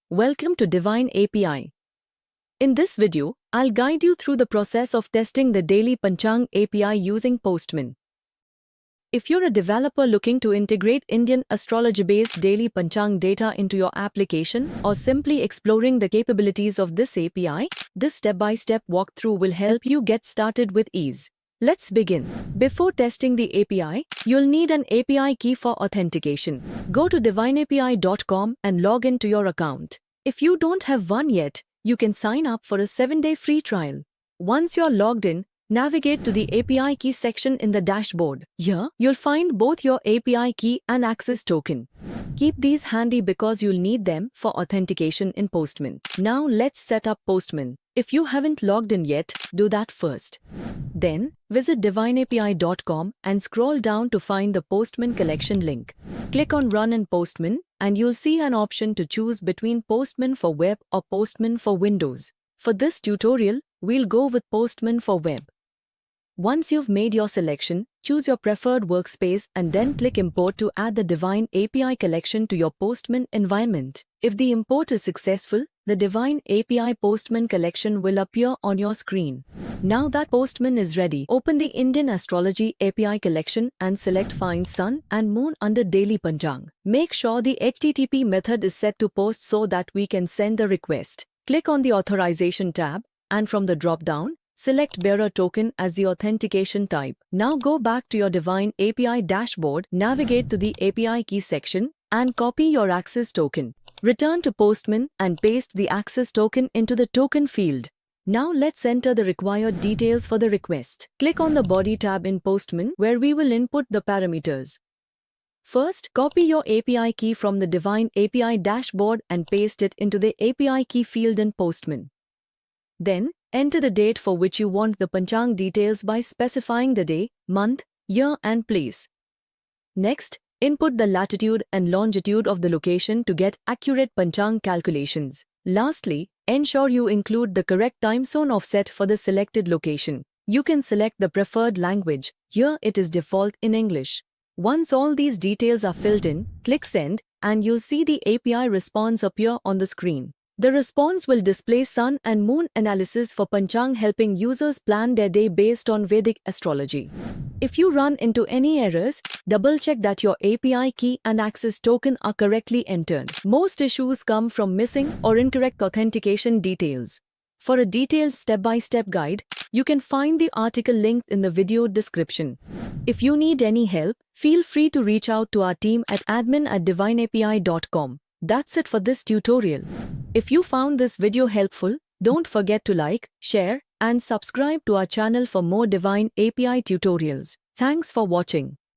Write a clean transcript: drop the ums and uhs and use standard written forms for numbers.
Welcome to Divine API. In this video, I'll guide you through the process of testing the Daily Panchang API using Postman. If you're a developer looking to integrate Indian astrology-based Daily Panchang data into your application or simply exploring the capabilities of this API, this step-by-step walkthrough will help you get started with ease. Let's begin. Before testing the API, you'll need an API key for authentication. Go to divineapi.com and log in to your account. If you don't have one yet, you can sign up for a 7-day free trial. Once you're logged in, navigate to the API key section in the dashboard. Here, you'll find both your API key and access token. Keep these handy because you'll need them for authentication in Postman. Now let's set up Postman. If you haven't logged in yet, do that first. Then, visit divineapi.com and scroll down to find the Postman collection link. Click on Run in Postman and you'll see an option to choose between Postman for Web or Postman for Windows. For this tutorial, we'll go with Postman for Web. Once you've made your selection, choose your preferred workspace and then click Import to add the Divine API collection to your Postman environment. If the import is successful, the Divine API Postman collection will appear on your screen. Now that Postman is ready, open the Indian Astrology API collection and select Find Sun and Moon under Daily Panchang. Make sure the HTTP method is set to post so that we can send the request. Click on the Authorization tab, and from the drop-down, select Bearer Token as the authentication type. Now go back to your Divine API dashboard, navigate to the API key section, and copy your access token. Return to Postman and paste the access token into the token field. Now let's enter the required details for the request. Click on the Body tab in Postman where we will input the parameters. First, copy your API key from the Divine API dashboard and paste it into the API key field in Postman. Then, enter the date for which you want the Panchang details by specifying the day, month, year and place. Next, input the latitude and longitude of the location to get accurate Panchang calculations. Lastly, ensure you include the correct time zone offset for the selected location. You can select the preferred language. Here it is default in English. Once all these details are filled in, click Send and you'll see the API response appear on the screen. The response will display Sun and Moon analysis for Panchang, helping users plan their day based on Vedic astrology. If you run into any errors, double-check that your API key and access token are correctly entered. Most issues come from missing or incorrect authentication details. For a detailed step-by-step guide, you can find the article linked in the video description. If you need any help, feel free to reach out to our team at admin@divineapi.com. That's it for this tutorial. If you found this video helpful, don't forget to like, share, and subscribe to our channel for more Divine API tutorials. Thanks for watching.